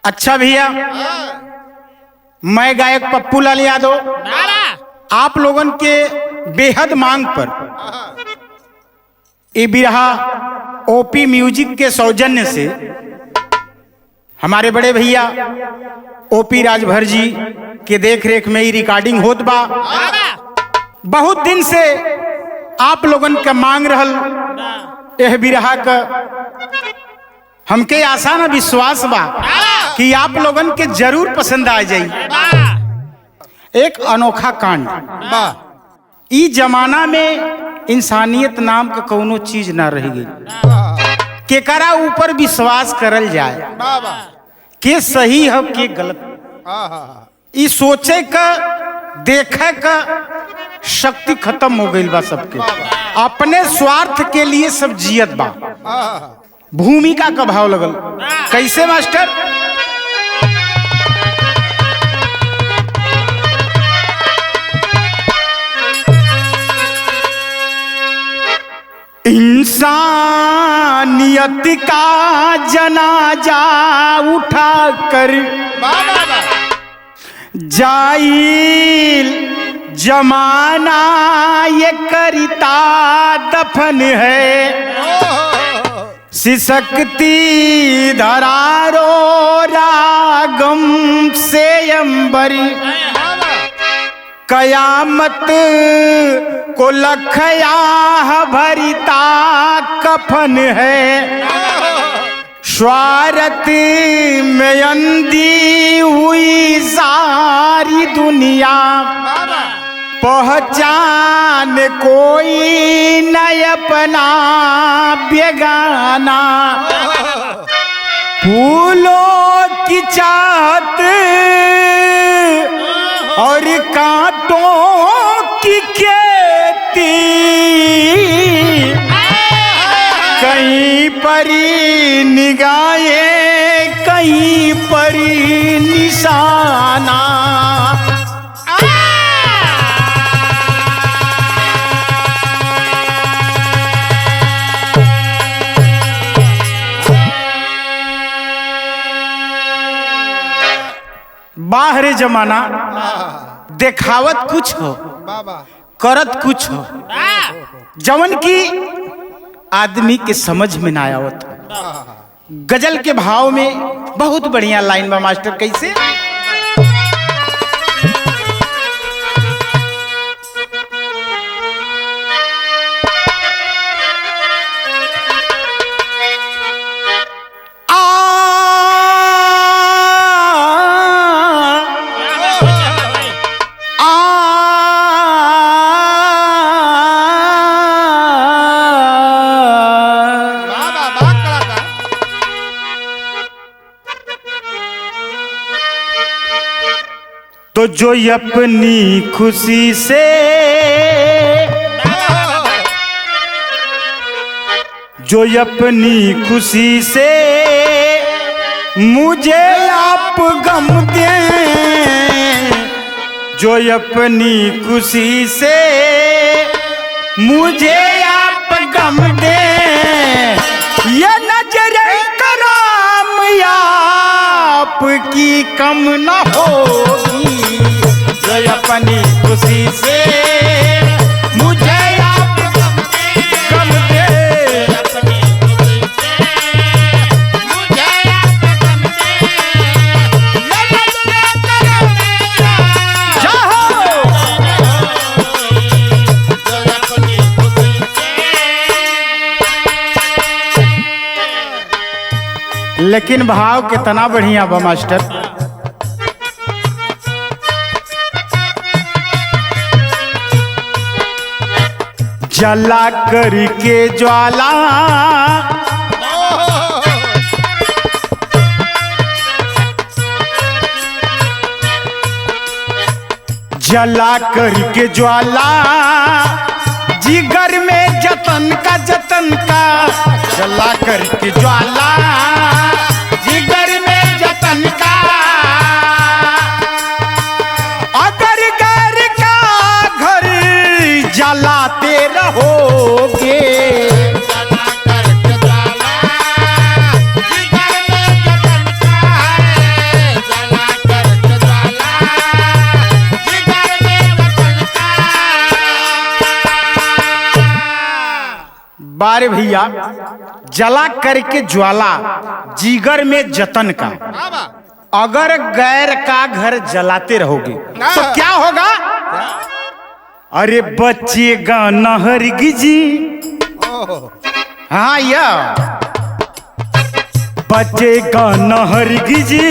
अच्छा भैया, मैं गायक पप्पू लाल यादव आप लोगन के बेहद मांग पर ये बिरहा ओपी म्यूजिक के सौजन्य से हमारे बड़े भैया ओपी राजभर जी के देख रेख में ही रिकॉर्डिंग होत बा। बहुत दिन से आप लोगन का मांग रहल यह बिरहा का, हमके आशा न विश्वास बा कि आप लोगन के जरूर पसंद आ जाई। एक अनोखा कांड बा। ई जमाना में इंसानियत नाम का कोनो चीज ना रह गई। केकरा ऊपर विश्वास करल जाए, के सही है के गलत, ई सोचे का देखे का शक्ति खत्म हो गई बा। सबके अपने स्वार्थ के लिए सब जियत बा। भूमिका का भाव लगल कैसे मास्टर? इंसानियत का जनाजा उठा कर जाइल जमाना ये करता दफन है। सिसकती धरारो रागम से अंबरी, कयामत को लखया भरिता कफन है। स्वार्थ में अंधी हुई सारी दुनिया, पहचान कोई न अपना बेगाना। फूलों की चाहत और कांटों की खेती, कहीं परी निगाहें कहीं परी निशाना। बाहरी जमाना देखावत कुछ हो, करत कुछ हो, जवन की आदमी के समझ में ना आवत हो। गजल के भाव में बहुत बढ़िया लाइन बा मास्टर, कैसे? तो जो अपनी खुशी से मुझे आप गम दें, जो अपनी खुशी से मुझे आप गम दें, ये नजरे कराम आपकी कम न होगी। जो अपनी खुशी से मुझे आप गम दे, अपनी खुशी से मुझे आप गम दे, जाओ जो अपनी खुशी से। लेकिन भाव कितना बढ़िया बा मास्टर। जला करके ज्वाला, जला करके ज्वाला, जिगर में जतन का जला करके ज्वाला, जिगर में जतन का। अगर घर का घर जलाते रहोगे, जला करके ज्वाला, जिगर में जतन का है। बारे भैया, जला करके ज्वाला जिगर में जतन का, अगर गैर का घर जलाते रहोगे तो क्या होगा? अरे बचेगा न हरगिजी। हाँ या बचेगा न हरगिजी,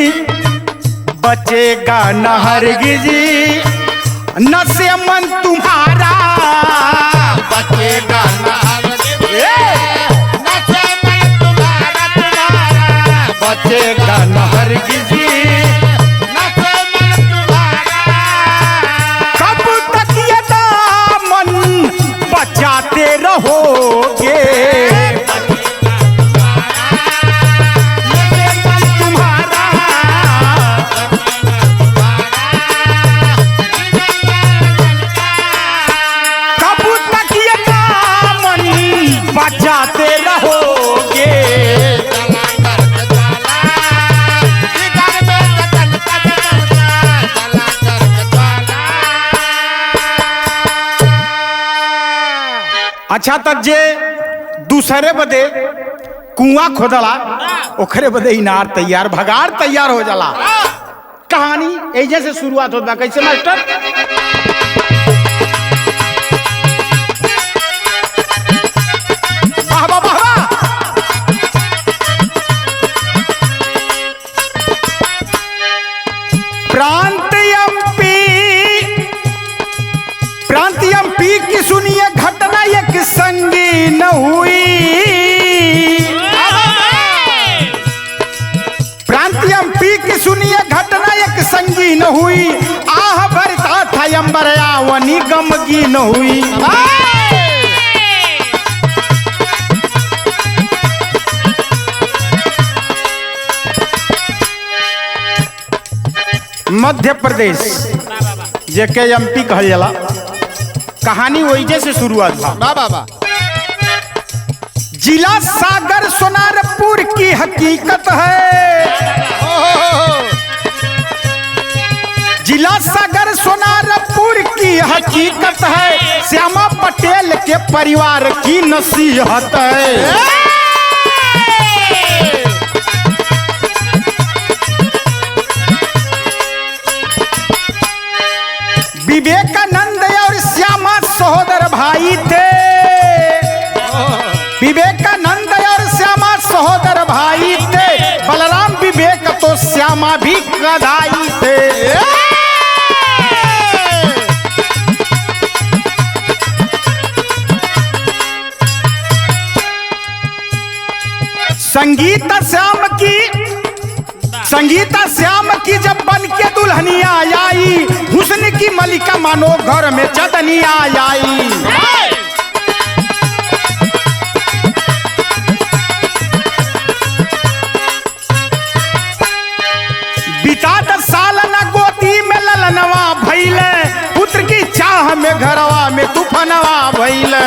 बचेगा न हरगिजी, न से मन तुम्हारा बचेगा न हरगिजी, न से मन तुम्हारा बचेगा न हरगिजी, न से मन तुम्हारा। कब तक ये दामन बचाते रहोगे? बचाते रहोगे। अच्छा तक जे दूसरे बदे कुआं खोदला, ओखरे बदे इनार तैयार, भगार तैयार हो जाला। कहानी ऐसे से शुरुआत होता। कैसे मास्टर? प्रांत एमपी की सुनिए घटना एक संगीन हुई। प्रांत एमपी की सुनिए घटना एक संगीन हुई। आह भरता था अंबर आवनी गमगीन हुई। मध्य प्रदेश जेके एमपी कहल जाला। कहानी वही से शुरुआत था। जिला सागर सोनारपुर की हकीकत है। जिला सागर सोनारपुर की हकीकत है। श्यामा पटेल के परिवार की नसीहत है। विवेकानंद और श्यामा सहोदर भाई थे। विवेकानंद और श्यामा सहोदर भाई थे। बलराम विवेक तो श्यामा भी गधाई थे। संगीता श्याम की जब बन के दुल्हनिया आई, हुस्न की मलिका मानो घर में चदनिया आई। बिता 10 साल न गोदी में ललनवा भइले। पुत्र की चाह में घरवा में तूफानवा भइले।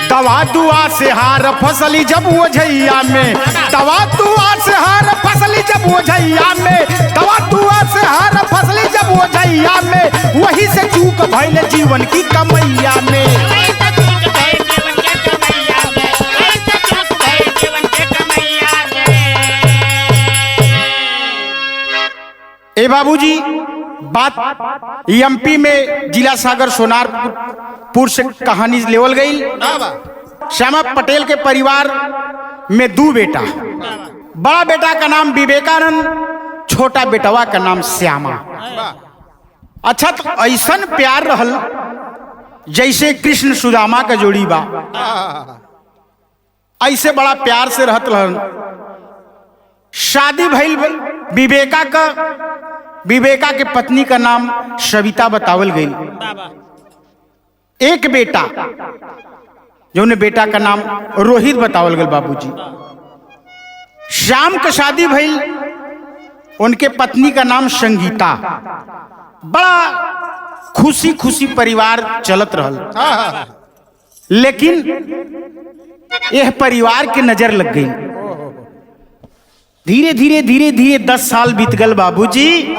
दवा दुआ से हार फसली जब वो झैया में। दवा दुआ से हार फसली जब वो झैया में। दवा दुआ से हार फसली जब वो झैया में। वही से चूक भइल जीवन की कमैया में। ए बाबूजी, बात एमपी में जिला सागर सोनारपुर से कहानी लेवल गई। श्यामा पटेल के परिवार में 2 बेटा। बड़ा बेटा का नाम विवेकानंद, छोटा बेटवा का नाम श्यामा। अच्छा तो ऐसन प्यार रहल जैसे कृष्ण सुदामा का जोड़ी बा। ऐसे बड़ा प्यार से रहत रहल। शादी भइल विवेका के पत्नी का नाम सविता बतावल गई। एक बेटा जो ने बेटा का नाम रोहित बतावल गई। बाबूजी, श्याम का शादी भइल, उनके पत्नी का नाम संगीता। बड़ा खुशी खुशी परिवार चलत रहल। लेकिन यह परिवार के नजर लग गई। धीरे धीरे धीरे धीरे 10 साल बीत गल बाबूजी।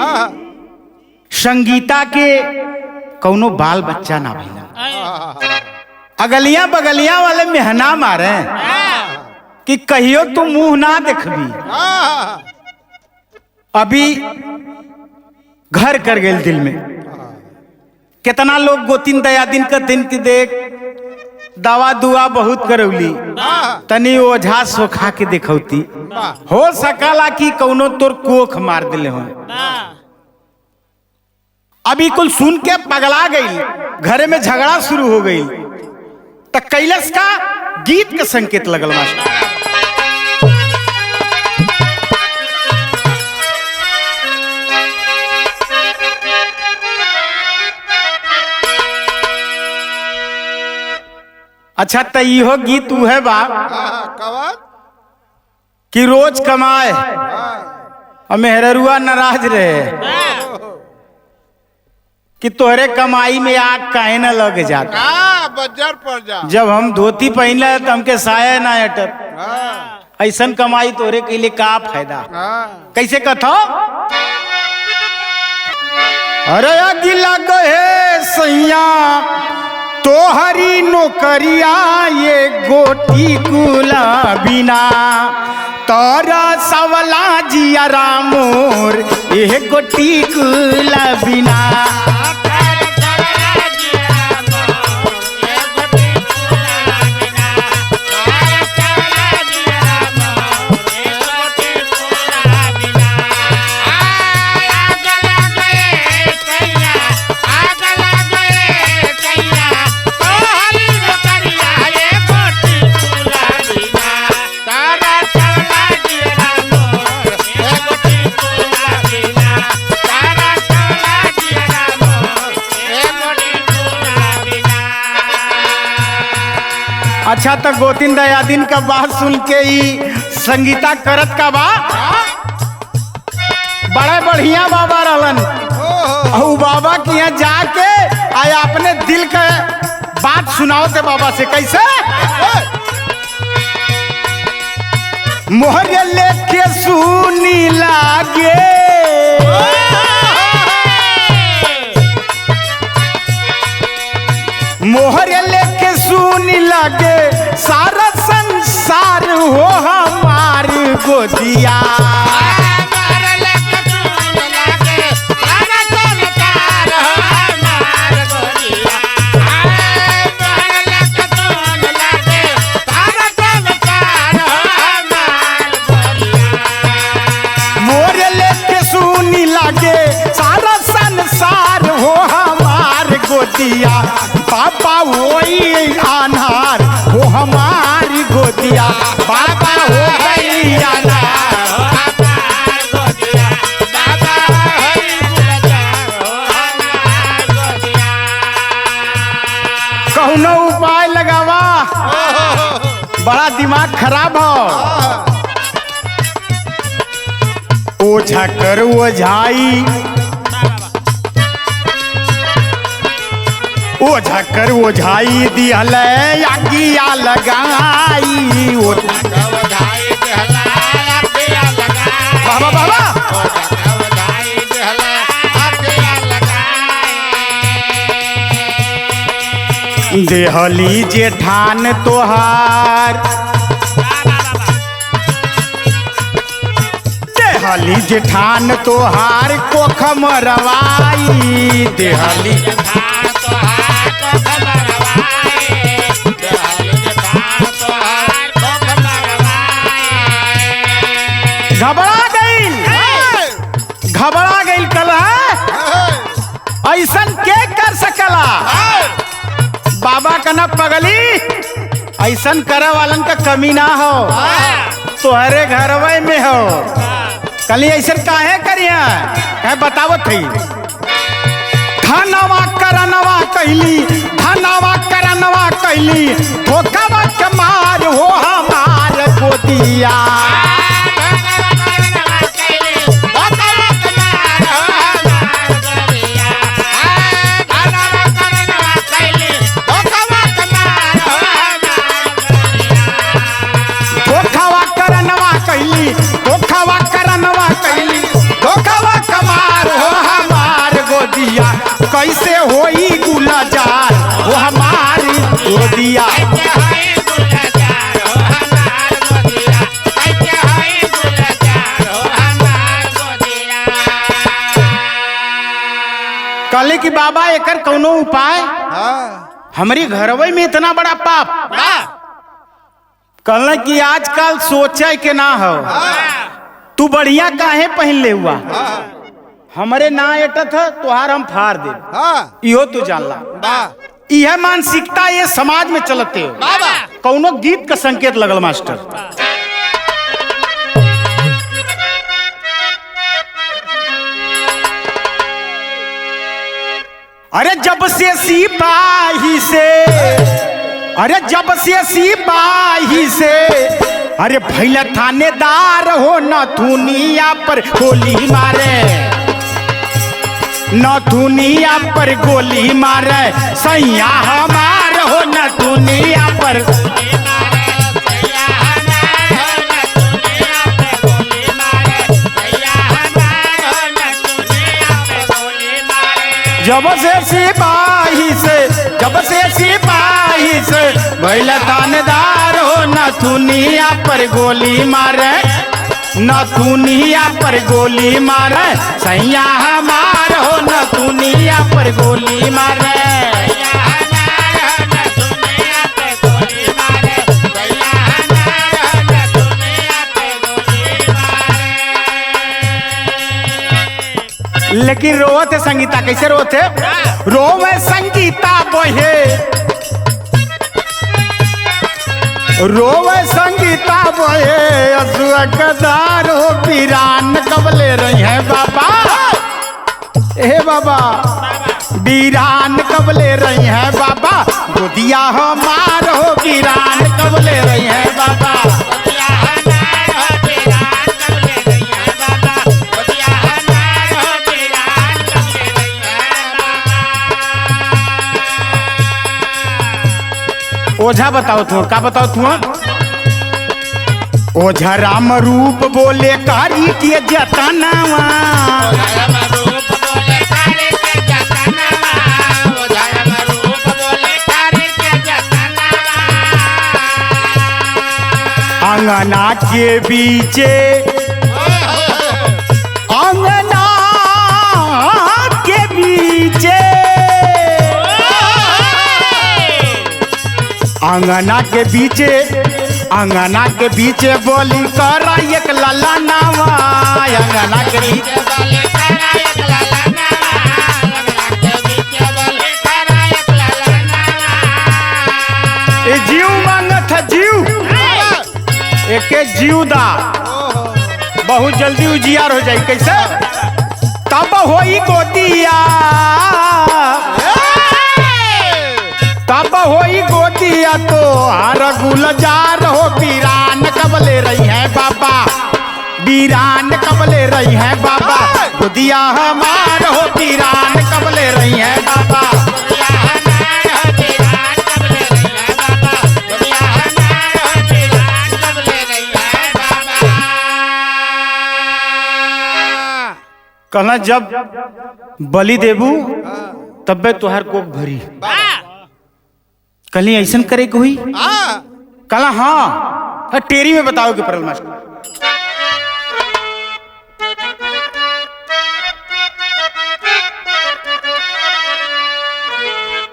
संगीता के कौनो बाल बच्चा ना भइल। अगलियां बगलियां वाले मेहना मारे कि कहियो तू मुंह ना देखबी। अभी घर कर गए दिल में। कितना लोग गोतिन दया दिन का दिन की देख दवा दुआ बहुत करौली, तनी ओझा सोखा के देखौती, हो सकला कि कौनो तोर कोख मार दिले हो। अभी कुल सुन के पगला गई, घरे में झगड़ा शुरू हो गई। तो कैलाश का गीत का संकेत लगल मास्टर। अच्छा तो इहो गीत है बाप कि रोज कमाए और मेहरुआ नाराज रहे कि तोहरे कमाई में आग काहे न लग जाता। बजर पड़ जा। जब हम धोती पहनले तो हमके साया ना अटक। ऐसन कमाई तोहरे के लिए का फायदा। कैसे कथो? अरे अगिला गहे सैया तोहरी नौकरिया ये गोटी कुला बिना तोरा सवला जिया रामोर ये गोटी कुला बिना। अच्छा तो गोतिन दया दिन का बात सुन के ही संगीता करत का बा बड़ा बढ़िया बाबा रहलन। और बाबा के यहाँ जाके आया अपने दिल का बात सुनाओ थे बाबा से। कैसे? मोहरे लेके सुनी लागे मोहरे लेके सुनी लागे सारा संसार हो हमार गोदिया। मोहरे लेके सुनी लागे सारा संसार हो हमार गोदिया। बाबा वही अनार हो हमारी गोदिया। बाबा हो गई अनार कौनो उपाय लगावा। बड़ा दिमाग खराब हो। ओझा कर ओझाई ओझा कर ओझाई दिहल आगिया लगाई। बाबा बाबा देहली जेठान तोहार देहली जेठान तोहार कोख मरवाई। देहली घबरा गई कल ऐसन के कर सकला। बाबा का न पगली ऐसन करे वालन का कमी ना हो। तोहरे घरवे में हो कली ऐसन काहे करिया कहे बतावत थी। धनवा करनवा कैली धनवा करनवा कैली धोखावा के मार हो हमार गोदिया। धोखावा कैसे होई गुलजार हो हमारी गोदिया। कहले कि बाबा एकर कौनो उपाय, हमारी घरवे में इतना बड़ा पाप। कहले कि आजकल सोचे के ना हो, तू बढ़िया काहे पहन ले हुआ, हमारे ना एटत है तुहार हम फाड़ दे, इहो तू जानला। यह मानसिकता ये समाज में चलते हो। कौनो गीत का संकेत लगल मास्टर। अरे जब से सिपाही से, अरे जब से सिपाही से, अरे भैया थानेदार हो न दुनिया पर गोली मारे, न दुनिया पर गोली मारे, सैया हमार हो न दुनिया पर। जब से सिपाही से, जब से सिपाही से, भैया थानेदार हो न दुनिया पर गोली मारे, न दुनिया पर गोली मारे, सैया हमार हो न दुनिया पर गोली मारे। लेकिन रोते संगीता कैसे रोते, रोवे संगीता बोहे, रोवे संगीता बोहे, असुआ कदार हो वीरान कबले रही है बाबा। हे बाबा वीरान कबले रही है बाबा, गोदिया हमार हो वीरान कबले रही है बाबा। ओझा बताओ तू, का बताओ तू? ओझा राम रूप बोले कारी के जतनावा, अंगना के बीचे, अंगना के बीचे, अंगना के बीचे, अंगना के बीचे बोली कर एक लला नावा, अंगना के बीचे बोली कर एक लला नावा, अंगना के बीचे बोली कर एक लला नावा। ए जीव मांगत है जीव, एके जीव दा, बहुत जल्दी उजियार हो जाए। कैसे? तब होई गोदिया, तब होई गोदिया तो हर गुलजार हो वीरान कबले रही है बाबा, वीरान कबले रही है बाबा, गोदिया हमार हो वीरान कबले रही है बाबा। कहना जब बलि देबू तब्बे तुहार कोक भरी, कल ऐसा करे के हुई? कला हाँ टेरी में बताओ कि परल मास्टर।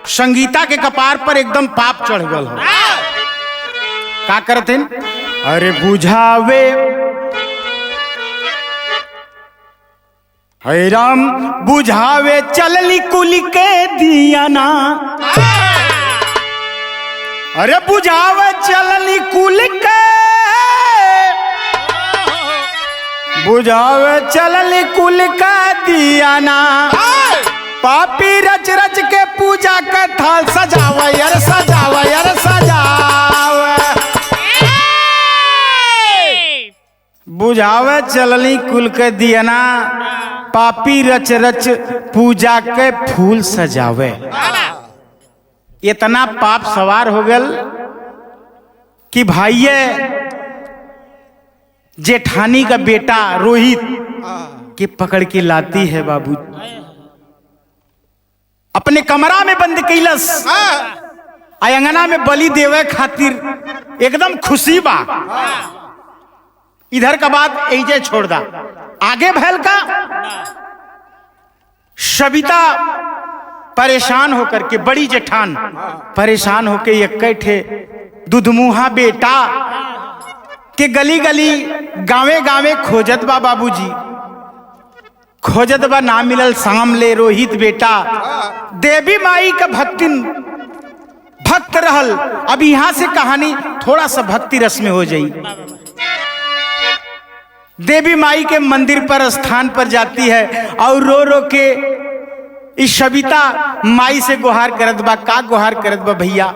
संगीता के कपार पर एकदम पाप चढ़ गल हो। का करते? अरे बुझावे है राम, बुझावे चलली कुल के दिया ना, अरे बुझावे चलनी कुल के, बुझावे चलनी कुल का दिया ना, पापी रच रच के पूजा का थाल सजावे, यार सजावे, यार सजावे, बुझावे चलनी कुल के दिया ना, पापी रच रच पूजा के फूल सजावे। इतना पाप सवार हो गल कि भाइये जेठानी का बेटा रोहित के पकड़ के लाती है बाबू, अपने कमरा में बंद कैलस, अंगना में बलि देवे खातिर एकदम खुशी बा। इधर का बात ऐजे छोड़ दा, आगे भैल का सविता परेशान होकर के, बड़ी जेठान परेशान होकर इकट्ठे दुधमुहा बेटा के गली गली गावे गावे खोजत बा, बाबूजी खोजत बा, ना मिलल। शाम ले रोहित बेटा देवी माई का भक्त रहल। अब यहां से कहानी थोड़ा सा भक्ति रस में हो जाई। देवी माई के मंदिर पर स्थान पर जाती है और रो रो के इस सविता माई से गुहार करत बा। का गुहार करत बा भैया?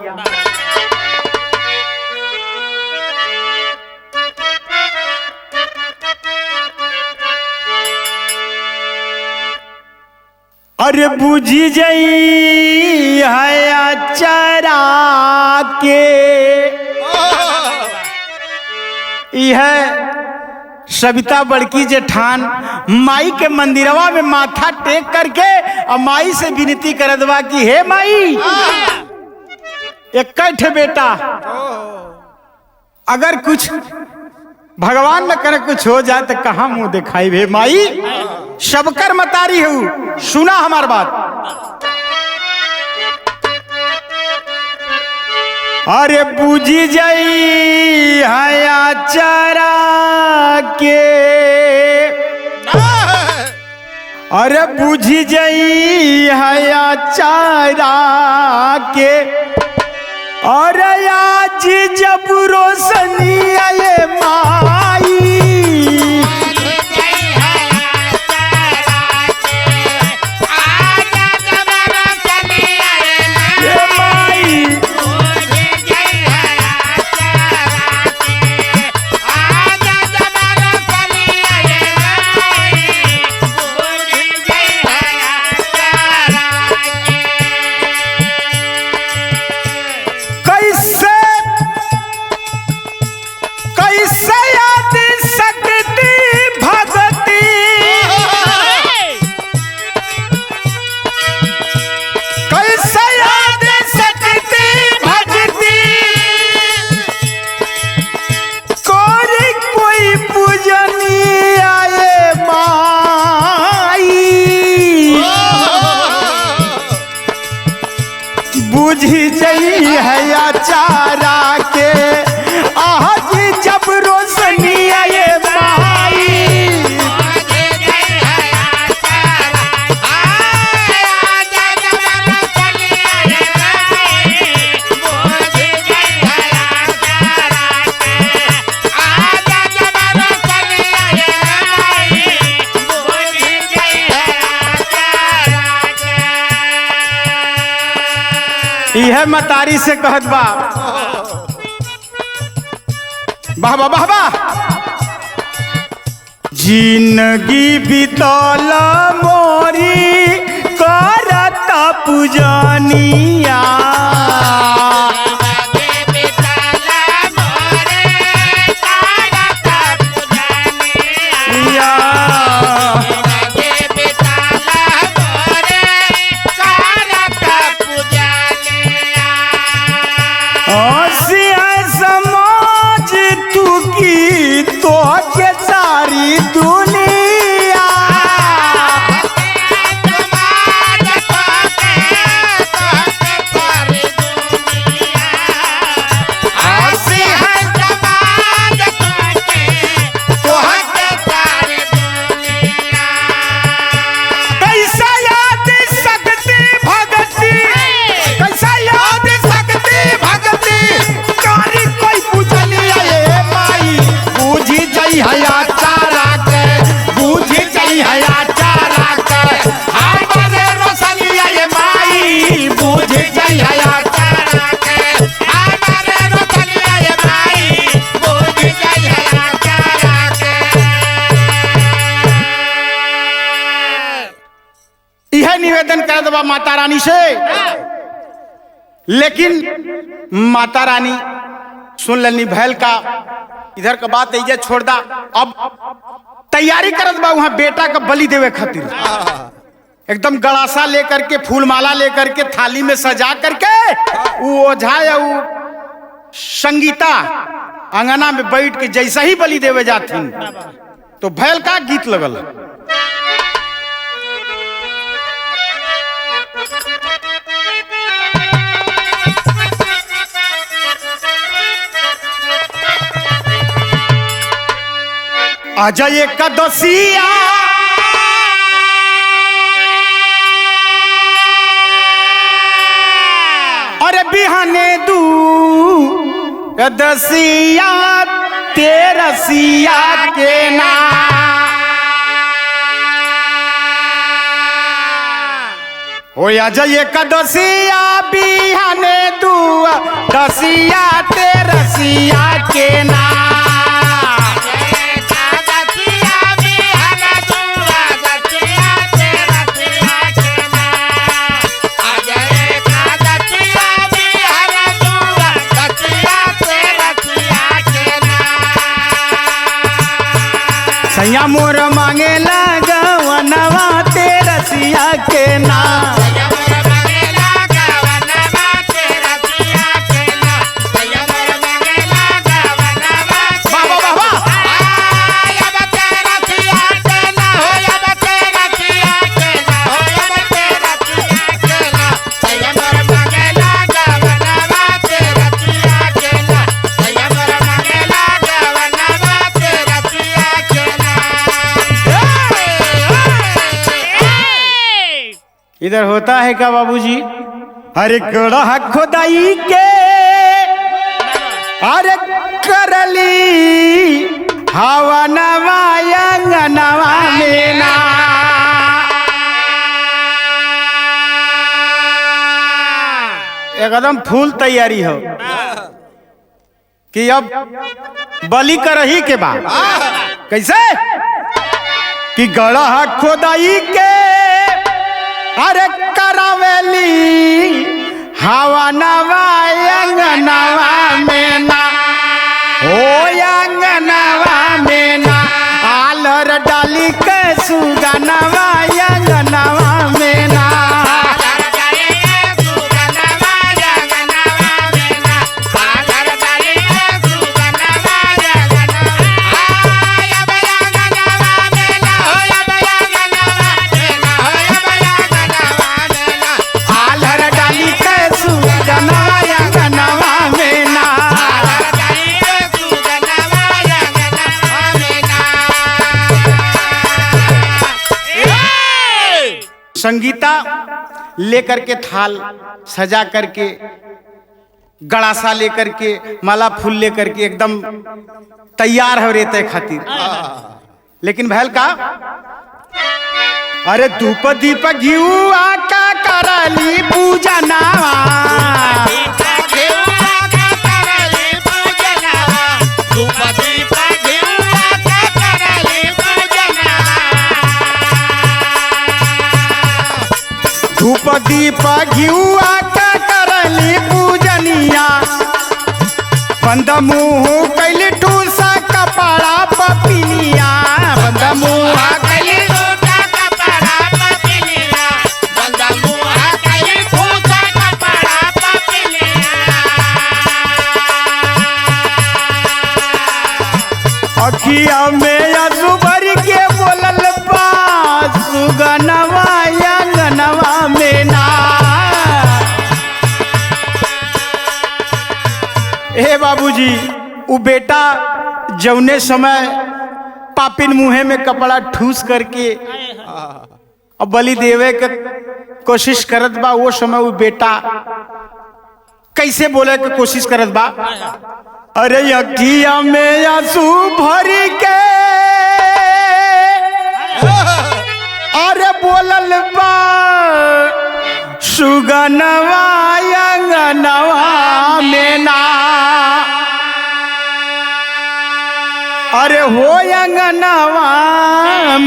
अरे बुझी जई है अचरा के, यह सविता बड़की जेठान माई के मंदिरवा में माथा टेक करके और माई से विनती करत बा कि हे माई, इकट्ठे बेटा अगर कुछ भगवान न करे कुछ हो जाए तो कहाँ मुंह दिखाई भे माई, सबकर मतारी हूँ, सुना हमार बात। अरे बुझी जई हया चरा के, अरे बुझी जई हया चरा के, और आज जब रोशनी आए माई, बुझी जई है चारा के, आज जब रोशनी आए माई, यह मतारी से कहत बा, वाह वाह वाह वाह, जिंदगी बीतल मोरी करत पूजनिया, निवेदन कर दबा माता रानी से। लेकिन माता रानी सुन लेनी भैल का, इधर का बात ऐजे छोड़ दा। अब तैयारी करत बा वहां बेटा का बलि देवे खातिर। एकदम गड़ासा लेकर के फूल माला लेकर के थाली में सजा करके वो ओझा या वो संगीता अंगना में बैठ के जैसा ही बलि देवे जाथिन तो भैल का गीत लगल। अजय एकदसिया अरे बिहाने दू दसिया तेरसिया के ना हो अजय एकदसिया बिहाने दू दसिया तेरसिया के ना सैया मोर मांगे लगवनवा तेरसिया के ना इधर होता है क्या बाबूजी? अरे गड़ा खुदाई के अरे करली हवा नवा अंगनवा में ना एकदम फूल तैयारी हो कि अब बलि करही के बाद कैसे कि गड़ा खुदाई के अरे करावेली हवा नवा अंगनवा में ना हो अंगनवा में ना आलर डाली के सुगनवा अंगनवा में ना संगीता लेकर के थाल सजा करके गड़ासा लेकर के माला फूल लेकर के एकदम तैयार हो रहते खातिर लेकिन भैल का अरे धूप दीप घिउआ का करली पूजा नावा धूप दीप घिउआ का करली पूजनिया बंद मुँह कैली ठूसा कपड़ा पपिनिया बंद मुँह कैली कपड़ा पपिनिया बंद मुँह कैली ठूसा कपड़ा पपिनिया अखिया में अजुबर के बोलल बा सुगनवा अंगनवा में ना हे बाबूजी वो बेटा जौने समय पापिन मुँहे में कपड़ा ठूस करके अब बलि देवे के कोशिश करत बा वो समय वो बेटा कैसे बोले के कोशिश करत बा अरे अखिया में आंसू भर के अरे बोलल बा सुगनवा अंगनवा में ना अरे हो अंगनवा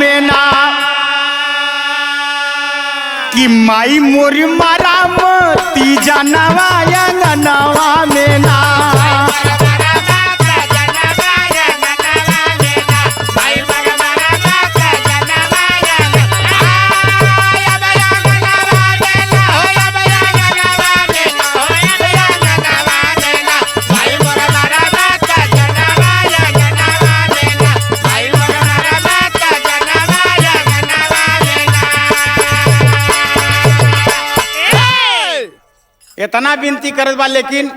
में ना कि माई मोरी मारा मती जानवा अंगनवा में ना इतना विनती करत बा लेकिन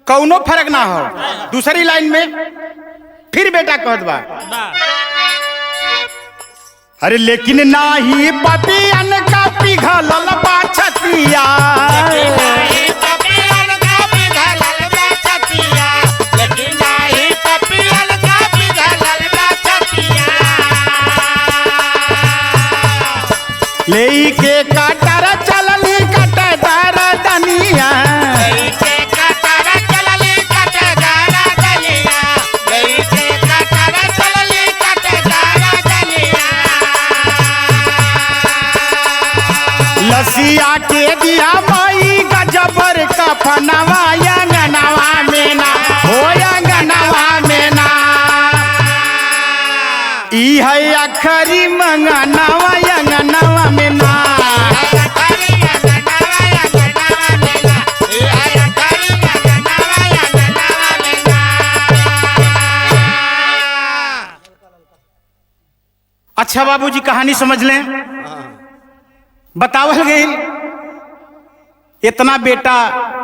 कौनो फर्क ना हो। दूसरी लाइन में फिर बेटा कहत बा, अरे लेकिन नाही पपियन का पिघलल बा छतिया, लेई के काटर चलली कटदार दनिया, लसिया के दिया माई गजबर का फनवा अंगनवा में ना हो, अंगनवा में ना ई है अखरी मंगनवा अंगनवा में ना। अच्छा बाबूजी कहानी समझ लें। बतावल गई इतना बेटा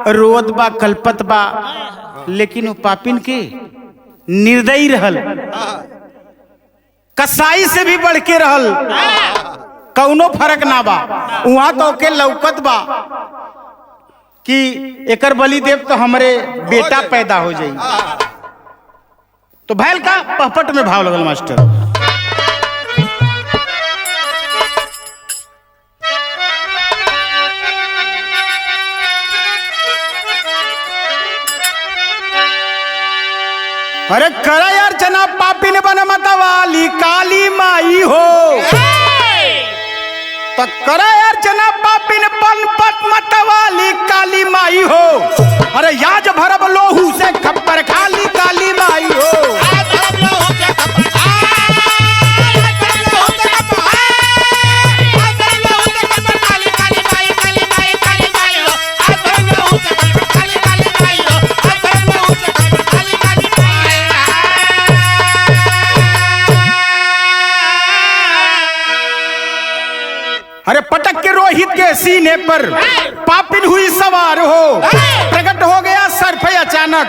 रोत बा कल्पत बा, लेकिन वो पापिन के निर्दयी रहल, कसाई से भी बढ़ के रहल, कौनो फर्क ना बा। वहां तो के लौकत बा कि एकर बलि देव तो हमरे बेटा पैदा हो जाई। तो भैल का पहपट में भाव लगल मास्टर, अरे करा यार जना पापी ने बना मता वाली काली माई हो, तो करा यार जना पापी ने बन पट मता वाली काली माई हो। अरे याज भरब लोहू से खप्पर खाली काली माई हो, अरे पटक के रोहित के सीने पर पापिन हुई सवार हो, प्रकट हो गया सर पे अचानक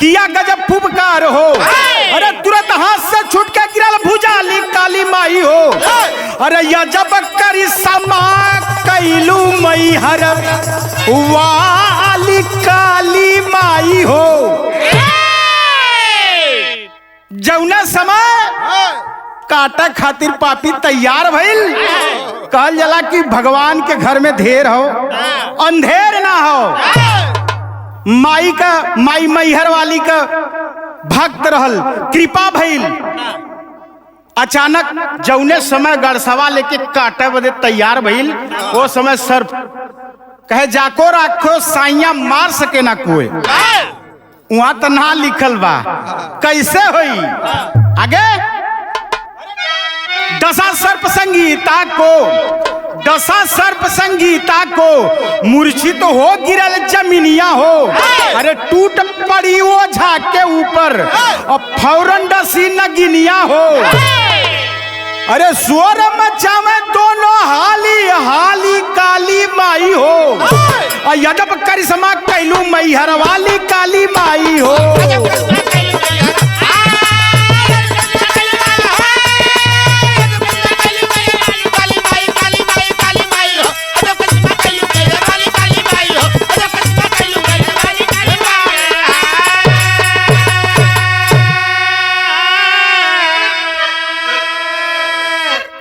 किया गजब फुबकार हो। अरे तुरंत हाथ से छूट के गिरल भुजाली काली माई हो। अरे या जब करी समा कैलू मई हर वाली काली माई हो, जौना समय काटा खातिर पापी तैयार भइल। कहल जला कि भगवान के घर में ढेर हो अंधेर ना हो। माई का माई मैहर वाली का भक्त रहल, कृपा भइल। अचानक जौने समय गड़सवा लेके काटे बदे तैयार भइल, वो समय सर्प कहे जाको राखो साइया मार सके ना कोई। वहां तो ना लिखल बा, कैसे होई आगे। दशा सर्प संगीता को, दशा सर्प संगीता को मूर्छित तो हो गिरल जमीनिया हो। अरे टूट पड़ी वो झाग के ऊपर और फौरन डसी नगिनिया हो। अरे स्वर मचावे दोनों हाली हाली काली माई हो, और यजब करिश्मा कैलू मैहर वाली काली माई हो।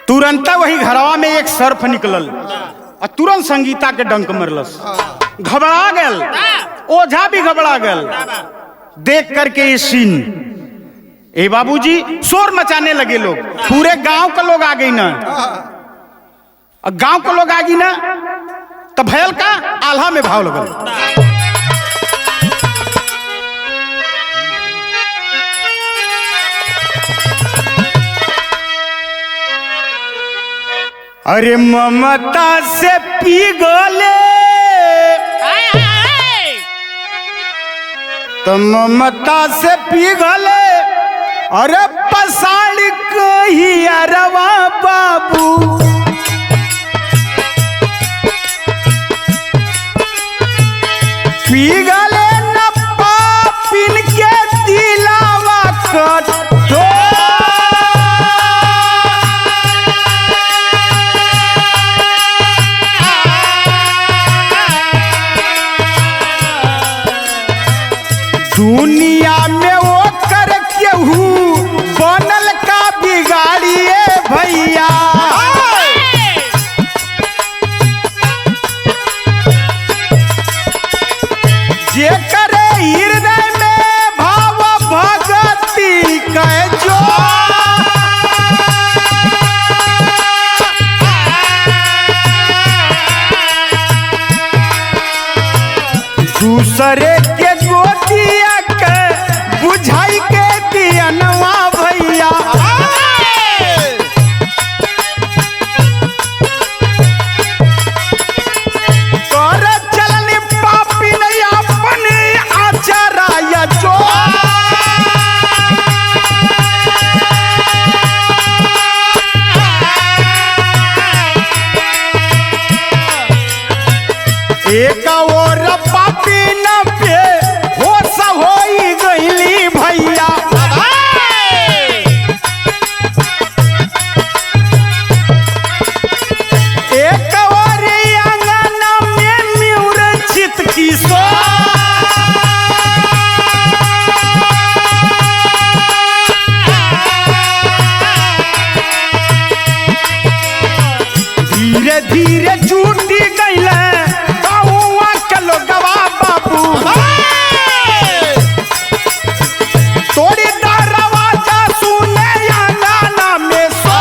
तुरंत वही घरवा में एक सर्प निकलल और तुरंत संगीता के डंक मरलस। घबरा गल, ओझा भी घबरा गल देख करके ये सीन। ए बाबूजी शोर मचाने लगे लोग, पूरे गांव के लोग आ गई ना, गांव के लोग आ गई ना, तो भयल का आल्हा में भाव लगल। अरे ममता से पिघले तो ममता से पिघले, अरे पसाड़ कही अरवा बाबू। पिघले न पापिन के दिलावा कठोर। दुनिया में वो कर केहू बनल का बिगाड़िए भैया। जे करे हृदय में भाव भगती कह जो दूसरे के गोतिया के बुझाई के दियनवा भैया। कर चलनी पापी नहीं अपने आचराया जो एक और पापी न पे होश होई गईली भैया। एक और आंगन में म्यूरछित किशोर। धीरे धीरे छूटी गईल कौआ के लोगवा बाबू। तोड़ी दरवाजा सुने आंगन में सो।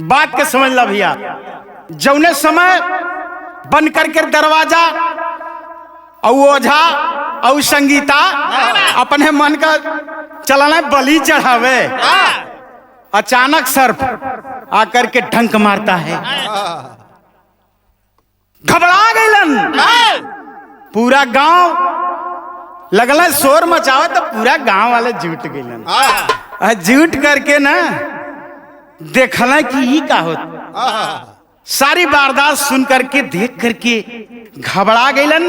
बात के समझ ला भैया। जौने समय बंद करके दरवाजा और ओझा और संगीता अपने मन का चलाना बलि चढ़ावे, अचानक सर्प आकर के ढंक मारता है। घबरा गईलन पूरा गांव। लगल शोर मचावे तो पूरा गांव वाले जुट गईलन। जुट करके ना देखल कि ये का होता। सारी वारदात सुन करके देख करके घबरा गईलन।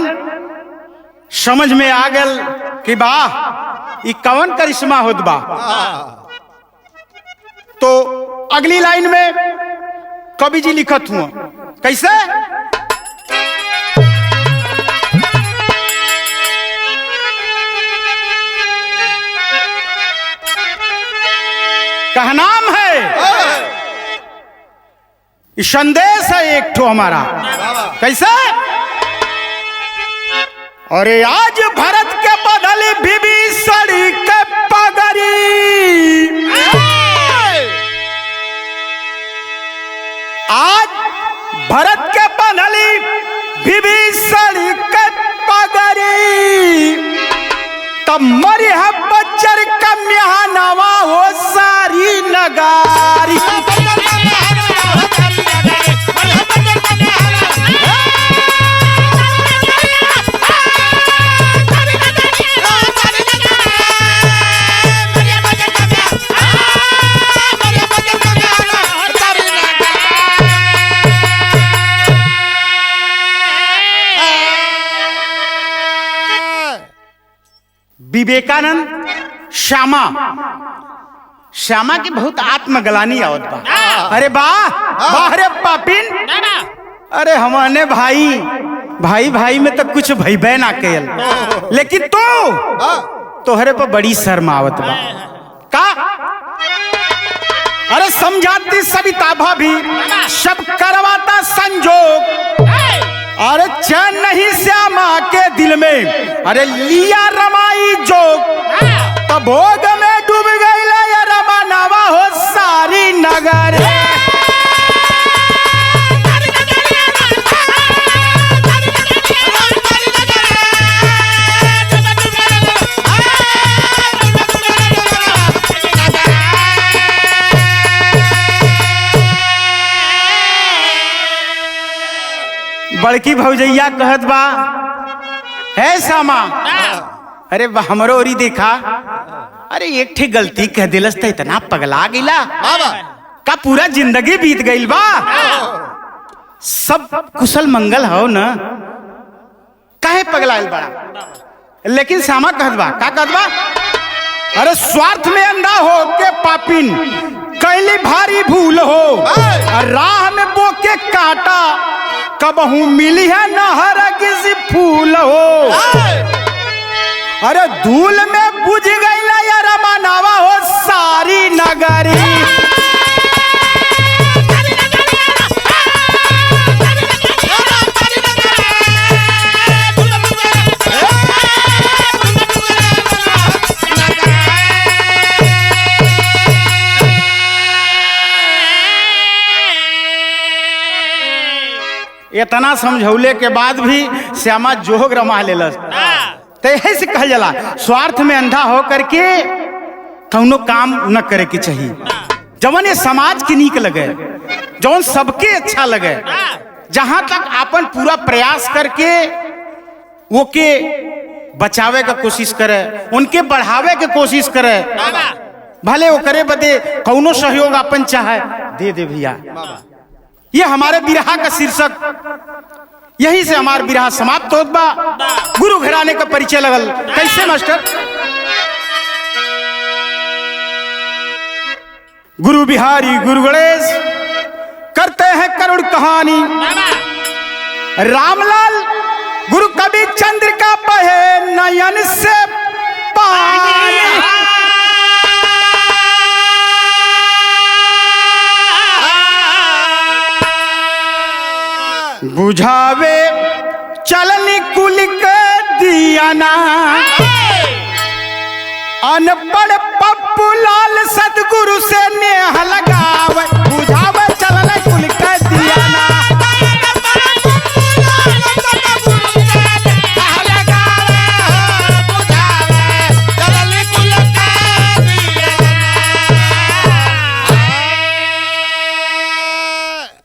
समझ में आ गल कि वाह ये कौन करिश्मा होत बा। तो अगली लाइन में कवि जी लिखत हुआ कैसे। कहा नाम है संदेश है एक ठो हमारा। कैसे। अरे आज भरत के बदली विभीषण के पगड़ी। आज भरत के बदली विभीषण के पगड़ी। तब मरी है बच्चर का म्याहनवा हो सारी नगारी। विवेकानंद श्यामा श्यामा की बहुत आत्मग्लानी आवत बा। अरे वाह वाह रे पापिन। अरे हमारे भाई भाई भाई में तो कुछ भइबे ना कयल, लेकिन तोहरे पर बड़ी शर्म आवत बा का। अरे समझाती सविता भाभी सब करवाता संजोग। अरे चैन नहीं श्यामा के दिल में अरे लिया रमाई जोग। तब भोग में डूब गई रमानवा हो सारी नगर। बड़की भौजैया कहत बा है श्यामा। अरे हमरो ओरी देखा अरे एक ठे गलती कह दिलस त इतना पगला गिला बाबा का पूरा जिंदगी बीत गईल बा। सब कुशल मंगल हो न, काहे पगलाइल बड़ा। लेकिन श्यामा कहत बा, का कहत बा, अरे स्वार्थ में अंधा हो के पापिन कैली भारी भूल हो, राह में बोके काटा कबहू मिली है न हरगिज़ फूल हो। अरे धूल में बुझ गईला या रमनावा हो सारी नगरी। इतना समझौले के बाद भी श्यामा जोग रमा लेलस। तो यही से कहल जाला स्वार्थ में अंधा हो करके कौनो काम न करे के चाहिए। जवन ये समाज के नीक लगे, जवन सबके अच्छा लगे, जहां तक अपन पूरा प्रयास करके वो के बचावे का कोशिश करे, उनके बढ़ावे के कोशिश करे, भले वो करे बदे कौनो सहयोग अपन चाहे दे दे भैया। ये हमारे बिरहा का शीर्षक, यही से हमार बिरहा समाप्त होत बा। गुरु घराने का परिचय लगल कैसे मास्टर। गुरु बिहारी गुरु गणेश करते हैं करुण कहानी। रामलाल गुरु कवि चंद्र का बहे नयन से पानी। बुझावे चलनी कुल के दिया ना, अनपढ़ पप्पू लाल सतगुरु से